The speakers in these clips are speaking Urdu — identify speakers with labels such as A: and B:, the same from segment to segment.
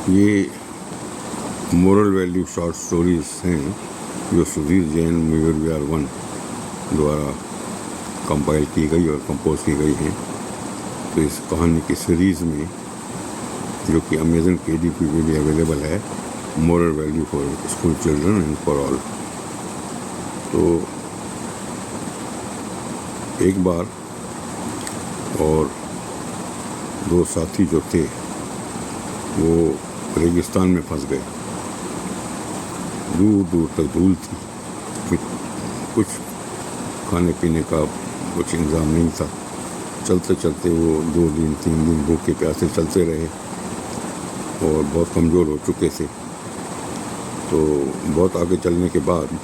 A: یہ مورل ویلیو شارٹ سٹوریز ہیں جو سدھیر جین میور ویار ون دوارا کمپائل کی گئی اور کمپوز کی گئی ہیں. تو اس کہانی کی سیریز میں جو کہ امیزن KDP پہ بھی اویلیبل ہے، moral value for school children and for all. تو ایک بار اور دو ساتھی جو تھے وہ ریگستان میں پھنس گئے. دور دور تک دھول تھی، کچھ کھانے پینے کا کچھ انتظام نہیں تھا. چلتے چلتے وہ 2 دن 3 دن بھوکے پیاسے چلتے رہے اور بہت کمزور ہو چکے تھے. تو بہت آگے چلنے کے بعد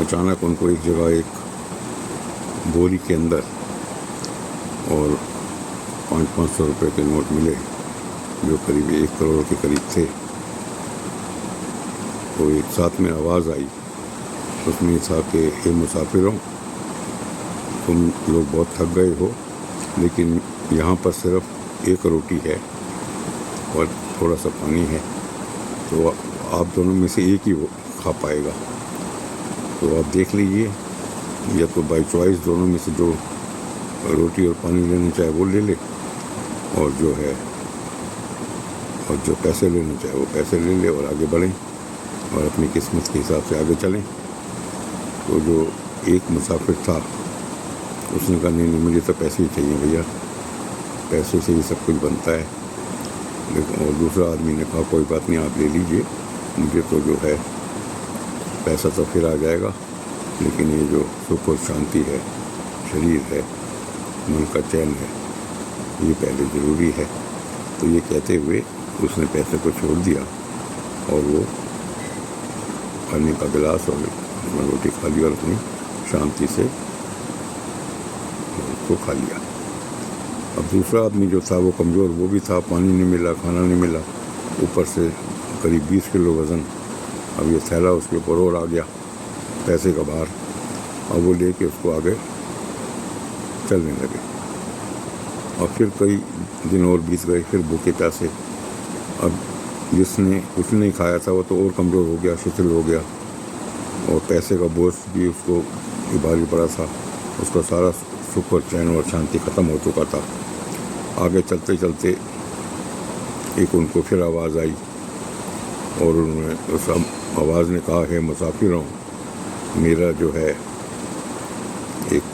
A: اچانک ان کو ایک جگہ ایک بوری کے اندر اور 500 روپے کے نوٹ ملے جو قریب 1 کروڑ کے قریب تھے. تو ایک ساتھ میں آواز آئی، اس میں تھا کہ اے مسافروں، تم لوگ بہت تھک گئے ہو، لیکن یہاں پر صرف 1 روٹی ہے اور تھوڑا سا پانی ہے، تو آپ دونوں میں سے ایک ہی وہ کھا پائے گا. تو آپ دیکھ لیجئے، یا تو بائی چوائس دونوں میں سے جو روٹی اور پانی لینا چاہے وہ لے لے، اور جو پیسے لینا چاہے وہ پیسے لے لے اور آگے بڑھیں اور اپنی قسمت کے حساب سے آگے چلیں. تو جو ایک مسافر تھا اس نے کہا نہیں مجھے تو پیسے ہی چاہیے بھیا، پیسے سے ہی سب کچھ بنتا ہے. لیکن اور دوسرا آدمی نے کہا کوئی بات نہیں، آپ لے لیجئے، مجھے تو جو ہے پیسہ تو پھر آ جائے گا، لیکن یہ جو سکھ اور شانتی ہے، شریر ہے، من کا چین ہے، یہ پہلے ضروری ہے. تو یہ کہتے ہوئے اس نے پیسے کو چھوڑ دیا اور وہ پانی کا گلاس اور روٹی کھا لی اور اپنی شانتی سے اس کو کھا لیا. اب دوسرا آدمی جو تھا وہ کمزور، وہ بھی تھا، پانی نہیں ملا، کھانا نہیں ملا، اوپر سے قریب 20 کلو وزن. اب یہ تھیلا اس کے اوپر اور آ گیا پیسے کا بھار، اور وہ لے کے اس کو آگے چلنے لگے. اور پھر کئی دن اور بیت گئے، پھر بھوکے پیاسے. اب جس نے کچھ نہیں کھایا تھا وہ تو اور کمزور ہو گیا، شتل ہو گیا، اور پیسے کا بوجھ بھی اس کو بھاری پڑا تھا. اس کا سارا سکھ اور چین اور شانتی ختم ہو چکا تھا. آگے چلتے چلتے ایک ان کو پھر آواز آئی، اور انہوں نے اس آواز نے کہا ہے مسافروں، میرا جو ہے ایک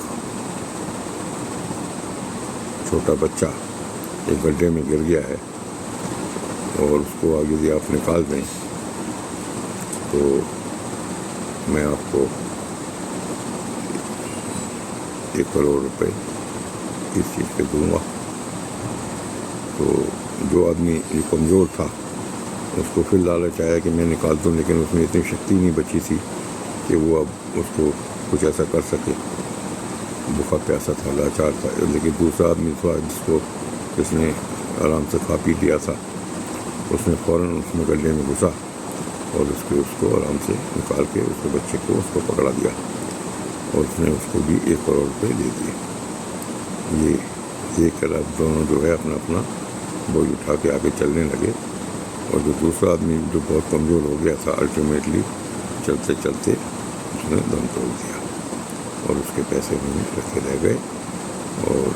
A: چھوٹا بچہ ایک گڈھے میں گر گیا ہے اور اس کو آگے سے آپ نکال دیں تو میں آپ کو 1 کروڑ روپے اس چیز پہ دوں گا. تو جو آدمی یہ کمزور تھا اس کو پھر لالچ آیا کہ میں نکال دوں، لیکن اس میں اتنی شکتی نہیں بچی تھی کہ وہ اب اس کو کچھ ایسا کر سکے. بھوکا پیاسا تھا، لاچار تھا. لیکن دوسرا آدمی تھا جس نے آرام سے کھا پی لیا تھا، اس نے فوراً اس میں گڈھے میں گھسا اور اس کو آرام سے نکال کے اس کے بچے کو اس کو پکڑا دیا، اور اس نے اس کو بھی 1 کروڑ روپے دے دیے. یہ کر دونوں جو ہے اپنا اپنا بوجھ اٹھا کے آگے چلنے لگے. اور جو دوسرا آدمی جو بہت کمزور ہو گیا تھا، الٹیمیٹلی چلتے چلتے اس نے دم توڑ دیا اور اس کے پیسے وہیں رکھے رہ گئے. اور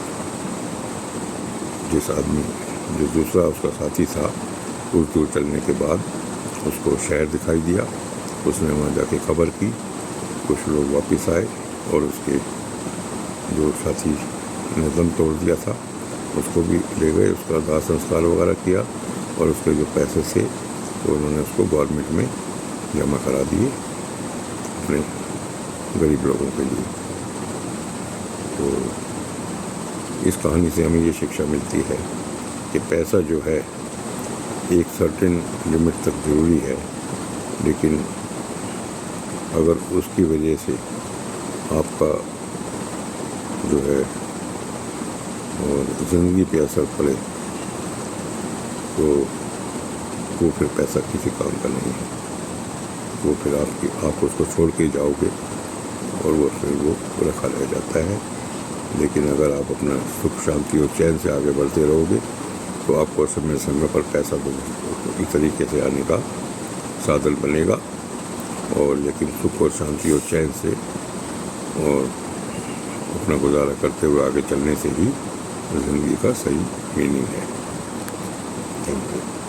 A: جس آدمی جو دوسرا اس کا ساتھی تھا، کچھ دور چلنے کے بعد اس کو شہر دکھائی دیا. اس نے وہاں جا کے خبر کی، کچھ لوگ واپس آئے اور اس کے جو ساتھی نے دم توڑ دیا تھا اس کو بھی لے گئے، اس کا داہ سنسکار وغیرہ کیا، اور اس کے جو پیسے تھے تو انہوں نے اس کو گورنمنٹ میں جمع کرا دیے اپنے غریب لوگوں کے لیے. تو اس کہانی سے ہمیں یہ شکشا ملتی ہے کہ پیسہ جو ہے ایک سرٹن لمٹ تک ضروری ہے، لیکن اگر اس کی وجہ سے آپ کا جو ہے زندگی پہ اثر پڑے تو وہ پھر پیسہ کسی کام کا نہیں ہے. وہ پھر آپ اس کو چھوڑ کے جاؤ گے اور وہ پھر وہ رکھا رہ جاتا ہے. لیکن اگر آپ اپنا سکھ شانتی اور چین سے آگے بڑھتے رہو گے تو آپ کو سمے پر پیسہ تو اس طریقے سے آنے کا سادھن بنے گا، اور لیکن سکھ اور شانتی اور چین سے اور اپنا گزارا کرتے ہوئے آگے چلنے سے ہی زندگی کا صحیح میننگ ہے۔ Thank you.